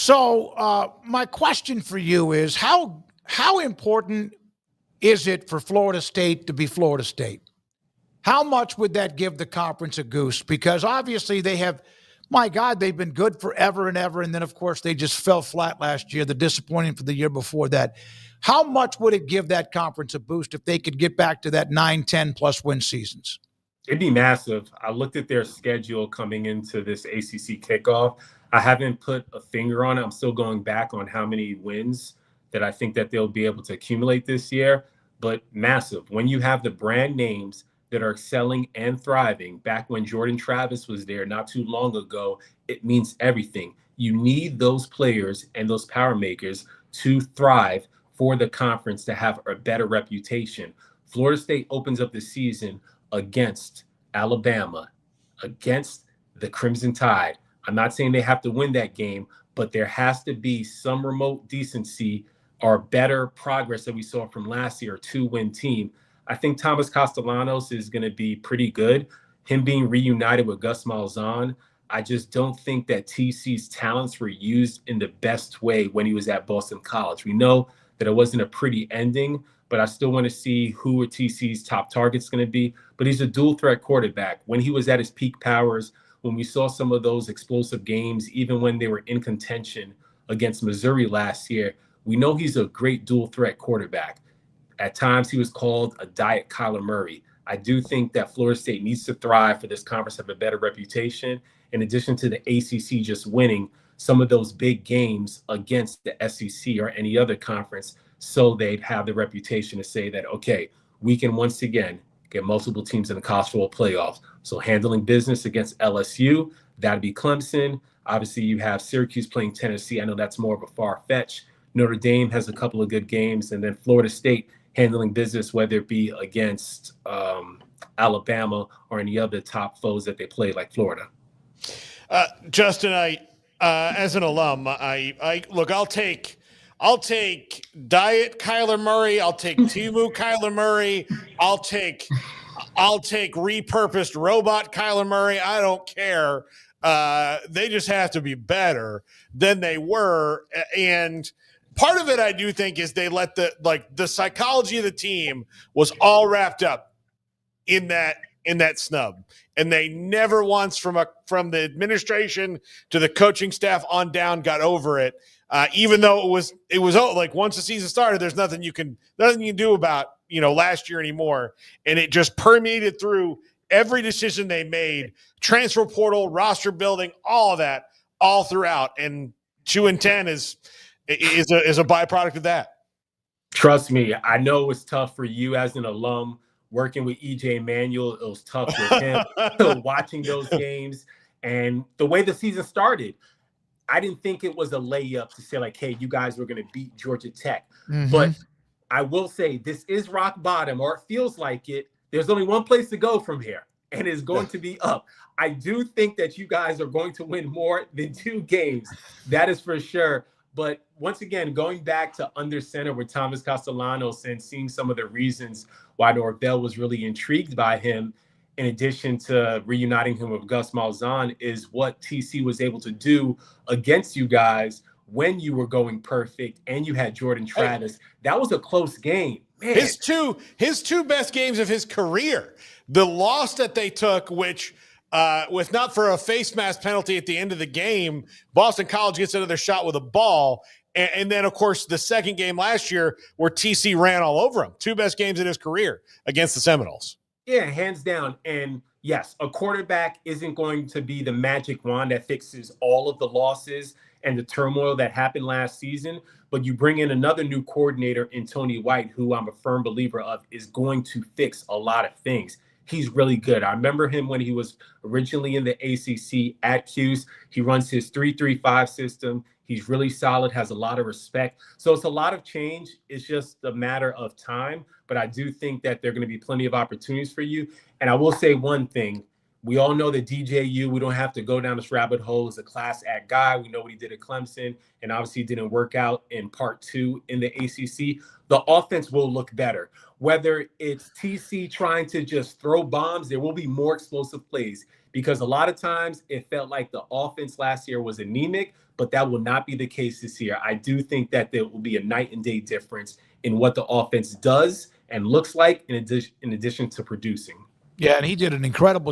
So my question for you is how important is it for Florida State to be Florida State? How much would that give the conference a goose? Because obviously they have, my God, they've been good forever and ever. And then, of course, they just fell flat last year, the disappointing for the year before that. How much would it give that conference a boost if they could get back to that 9, 10 plus win seasons? It'd be massive. I looked at their schedule coming into this ACC kickoff. I haven't put a finger on it. I'm still going back on how many wins that I think that they'll be able to accumulate this year, but massive. When you have the brand names that are excelling and thriving, back when Jordan Travis was there not too long ago, it means everything. You need those players and those power makers to thrive for the conference to have a better reputation. Florida State opens up the season against Alabama, against the Crimson Tide. I'm not saying they have to win that game, but there has to be some remote decency or better progress that we saw from last year, a 2-win team. I think Thomas Castellanos is going to be pretty good. Him being reunited with Gus Malzahn, I just don't think that TC's talents were used in the best way when he was at Boston College. We know that it wasn't a pretty ending, but I still want to see who are TC's top targets going to be. But he's a dual threat quarterback. When he was at his peak powers, when we saw some of those explosive games, even when they were in contention against Missouri last year, we know he's a great dual threat quarterback. At times, he was called a diet Kyler Murray. I do think that Florida State needs to thrive for this conference to have a better reputation, in addition to the ACC just winning some of those big games against the SEC or any other conference, so they'd have the reputation to say that, okay, we can once again get multiple teams in the college football playoffs. So handling business against LSU, that'd be Clemson. Obviously, you have Syracuse playing Tennessee. I know that's more of a far fetch. Notre Dame has a couple of good games. And then Florida State handling business, whether it be against Alabama or any other top foes that they play, like Florida. Justin, as an alum, I look, I'll take diet Kyler Murray. I'll take Timu Kyler Murray. I'll take repurposed robot Kyler Murray. I don't care. They just have to be better than they were. And part of it, I do think, is they let the psychology of the team was all wrapped up in that snub. And they never once from the administration to the coaching staff on down got over it. Even though it was like once the season started, there's nothing you can do about last year anymore, and it just permeated through every decision they made, transfer portal, roster building, all of that, all throughout. And 2-10 is a byproduct of that. Trust me, I know it was tough for you as an alum working with EJ Manuel. It was tough with him watching those games and the way the season started. I didn't think it was a layup to say, like, hey, you guys were going to beat Georgia Tech. Mm-hmm. But I will say this is rock bottom, or it feels like it. There's only one place to go from here, and it's going to be up. I do think that you guys are going to win more than 2 games. That is for sure. But once again, going back to under center with Thomas Castellanos and seeing some of the reasons why Norvell was really intrigued by him, in addition to reuniting him with Gus Malzahn, is what TC was able to do against you guys when you were going perfect and you had Jordan Travis. That was a close game. Man. His two best games of his career. The loss that they took, which with not for a face mask penalty at the end of the game, Boston College gets another shot with a ball. And then, of course, the second game last year where TC ran all over him. 2 best games in his career against the Seminoles. Yeah, hands down. And yes, a quarterback isn't going to be the magic wand that fixes all of the losses and the turmoil that happened last season. But you bring in another new coordinator in Tony White, who I'm a firm believer of is going to fix a lot of things. He's really good. I remember him when he was originally in the ACC at Cuse. He runs his 3-3-5 system. He's really solid, has a lot of respect. So it's a lot of change. It's just a matter of time. But I do think that there are going to be plenty of opportunities for you. And I will say one thing. We all know that DJU, we don't have to go down this rabbit hole, is a class act guy. We know what he did at Clemson, and obviously didn't work out in part 2 in the ACC. The offense will look better. Whether it's TC trying to just throw bombs, there will be more explosive plays, because a lot of times it felt like the offense last year was anemic, but that will not be the case this year. I do think that there will be a night and day difference in what the offense does and looks like in addition to producing. Yeah, and he did an incredible